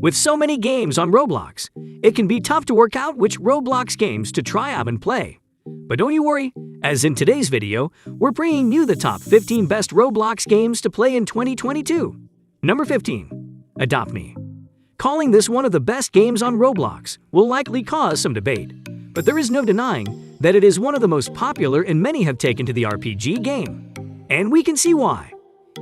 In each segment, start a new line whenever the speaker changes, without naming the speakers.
With so many games on Roblox, it can be tough to work out which Roblox games to try out and play. But don't you worry, as in today's video, we're bringing you the top 15 best Roblox games to play in 2022. Number 15. Adopt Me. Calling this one of the best games on Roblox will likely cause some debate, but there is no denying that it is one of the most popular and many have taken to the RPG game. And we can see why.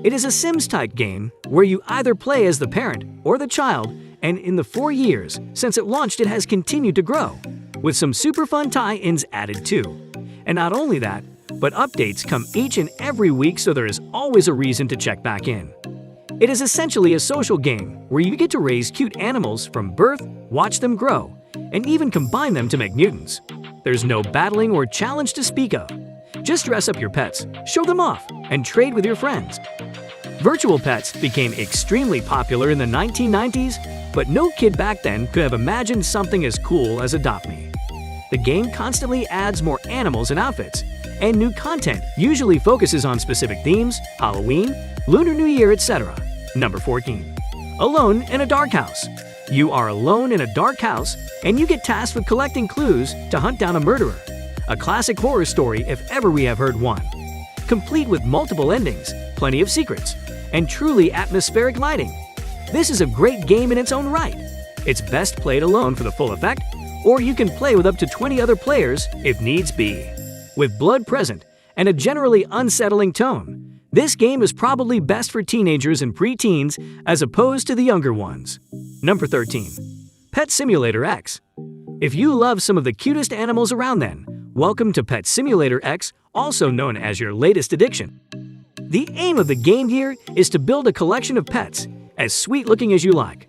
It is a Sims-type game where you either play as the parent or the child, and in the 4 years since it launched it has continued to grow, with some super fun tie-ins added too. And not only that, but updates come each and every week, so there is always a reason to check back in. It is essentially a social game where you get to raise cute animals from birth, watch them grow, and even combine them to make mutants. There's no battling or challenge to speak of. Just dress up your pets, show them off, and trade with your friends. Virtual pets became extremely popular in the 1990s, but no kid back then could have imagined something as cool as Adopt Me. The game constantly adds more animals and outfits, and new content usually focuses on specific themes, Halloween, Lunar New Year, etc. Number 14. Alone in a Dark House. You are alone in a dark house, and you get tasked with collecting clues to hunt down a murderer. A classic horror story if ever we have heard one. Complete with multiple endings, plenty of secrets, and truly atmospheric lighting. This is a great game in its own right. It's best played alone for the full effect, or you can play with up to 20 other players if needs be. With blood present and a generally unsettling tone, this game is probably best for teenagers and preteens as opposed to the younger ones. Number 13. Pet Simulator X. If you love some of the cutest animals around then, welcome to Pet Simulator X, also known as your latest addiction. The aim of the game here is to build a collection of pets, as sweet-looking as you like,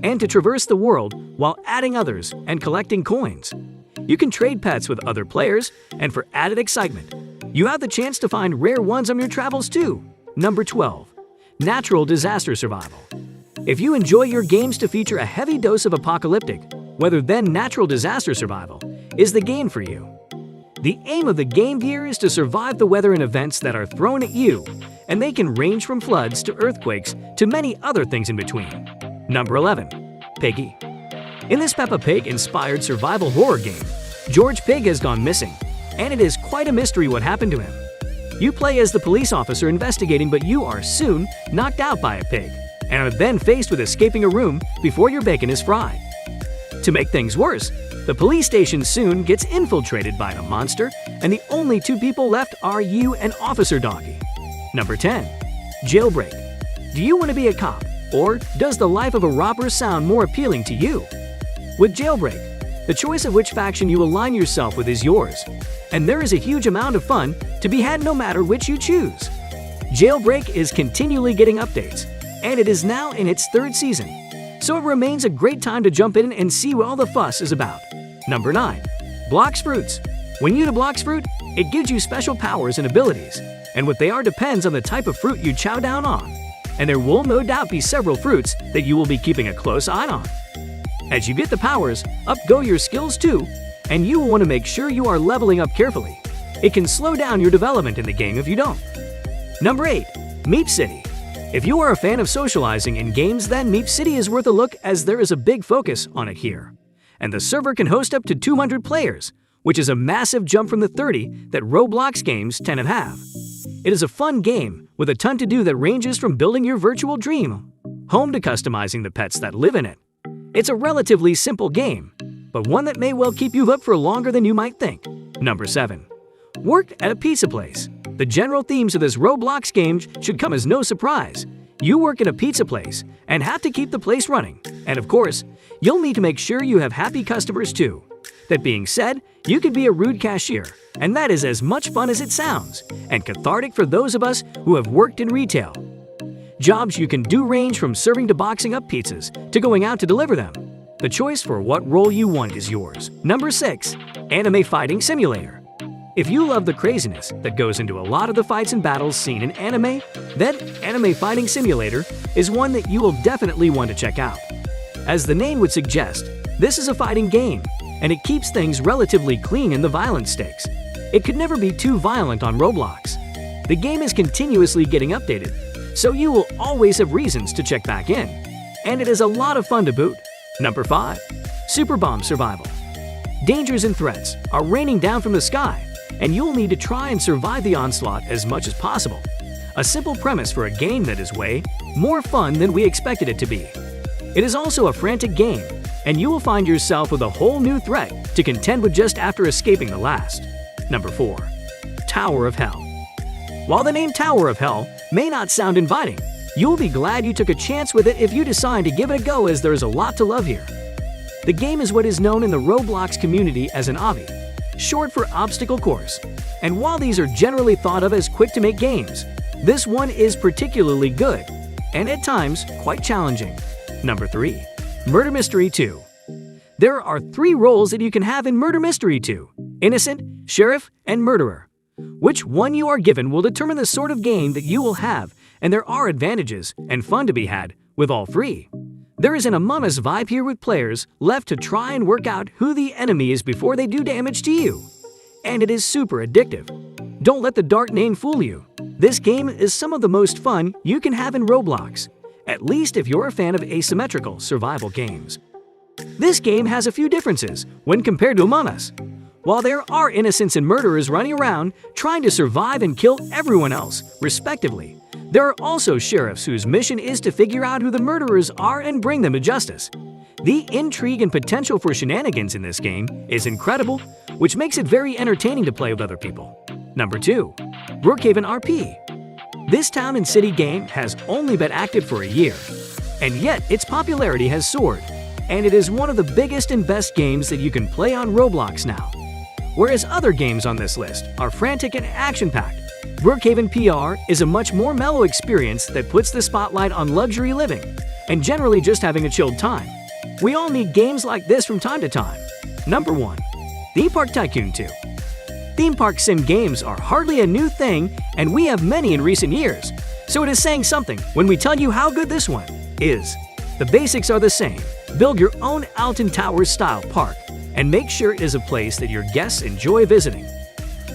and to traverse the world while adding others and collecting coins. You can trade pets with other players, and for added excitement, you have the chance to find rare ones on your travels too. Number 12. Natural Disaster Survival. If you enjoy your games to feature a heavy dose of apocalyptic, whether then Natural Disaster Survival is the game for you. The aim of the game here is to survive the weather and events that are thrown at you, and they can range from floods to earthquakes to many other things in between. Number 11. Piggy. In this Peppa Pig-inspired survival horror game, George Pig has gone missing, and it is quite a mystery what happened to him. You play as the police officer investigating, but you are soon knocked out by a pig, and are then faced with escaping a room before your bacon is fried. To make things worse, the police station soon gets infiltrated by the monster, and the only two people left are you and Officer Doggy. Number 10. Jailbreak. Do you want to be a cop, or does the life of a robber sound more appealing to you? With Jailbreak, the choice of which faction you align yourself with is yours, and there is a huge amount of fun to be had no matter which you choose. Jailbreak is continually getting updates, and it is now in its 3rd season, so it remains a great time to jump in and see what all the fuss is about. Number 9. Blocks Fruits. When you Blocks Fruit, it gives you special powers and abilities, and what they are depends on the type of fruit you chow down on, and there will no doubt be several fruits that you will be keeping a close eye on. As you get the powers, up go your skills too, and you will want to make sure you are leveling up carefully. It can slow down your development in the game if you don't. Number 8. Meep City. If you are a fan of socializing in games, then Meep City is worth a look, as there is a big focus on it here. And the server can host up to 200 players, which is a massive jump from the 30 that Roblox games tend to have. It is a fun game with a ton to do that ranges from building your virtual dream home to customizing the pets that live in it. It's a relatively simple game, but one that may well keep you hooked for longer than you might think. Number 7. Work at a pizza place. The general themes of this Roblox game should come as no surprise. You work at a pizza place and have to keep the place running, and of course, you'll need to make sure you have happy customers too. That being said, you could be a rude cashier, and that is as much fun as it sounds, and cathartic for those of us who have worked in retail. Jobs you can do range from serving to boxing up pizzas to going out to deliver them. The choice for what role you want is yours. Number 6. Anime Fighting Simulator. If you love the craziness that goes into a lot of the fights and battles seen in anime, then Anime Fighting Simulator is one that you will definitely want to check out. As the name would suggest, this is a fighting game, and it keeps things relatively clean in the violence stakes. It could never be too violent on Roblox. The game is continuously getting updated, so you will always have reasons to check back in. and it is a lot of fun to boot. Number 5. Super Bomb Survival. Dangers and threats are raining down from the sky, and you'll need to try and survive the onslaught as much as possible. A simple premise for a game that is way more fun than we expected it to be. It is also a frantic game, and you will find yourself with a whole new threat to contend with just after escaping the last. Number 4. Tower of Hell. While the name Tower of Hell may not sound inviting, you'll be glad you took a chance with it if you decide to give it a go, as there is a lot to love here. The game is what is known in the Roblox community as an obby, short for obstacle course, and while these are generally thought of as quick-to-make games, this one is particularly good, and at times quite challenging. Number 3. Murder Mystery 2. There are 3 roles that you can have in Murder Mystery 2: innocent, sheriff, and murderer. Which one you are given will determine the sort of game that you will have, and there are advantages and fun to be had with all 3. There is an Among Us vibe here, with players left to try and work out who the enemy is before they do damage to you. And it is super addictive. Don't let the dark name fool you. This game is some of the most fun you can have in Roblox, at least if you're a fan of asymmetrical survival games. This game has a few differences when compared to Among Us. While there are innocents and murderers running around trying to survive and kill everyone else, respectively, there are also sheriffs whose mission is to figure out who the murderers are and bring them to justice. The intrigue and potential for shenanigans in this game is incredible, which makes it very entertaining to play with other people. Number 2. Brookhaven RP. This town and city game has only been active for a year, and yet its popularity has soared, and it is one of the biggest and best games that you can play on Roblox now. Whereas other games on this list are frantic and action-packed, Brookhaven PR is a much more mellow experience that puts the spotlight on luxury living and generally just having a chilled time. We all need games like this from time to time. Number 1. Theme Park Tycoon 2. Theme park sim games are hardly a new thing, and we have many in recent years, so it is saying something when we tell you how good this one is. The basics are the same. Build your own Alton Towers-style park, and make sure it is a place that your guests enjoy visiting.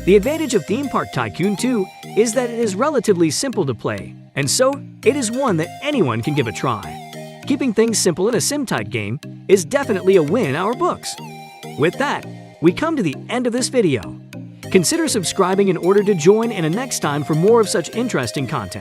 The advantage of Theme Park Tycoon 2 is that it is relatively simple to play, and so it is one that anyone can give a try. Keeping things simple in a sim-type game is definitely a win in our books. With that, we come to the end of this video. Consider subscribing in order to join in a next time for more of such interesting content.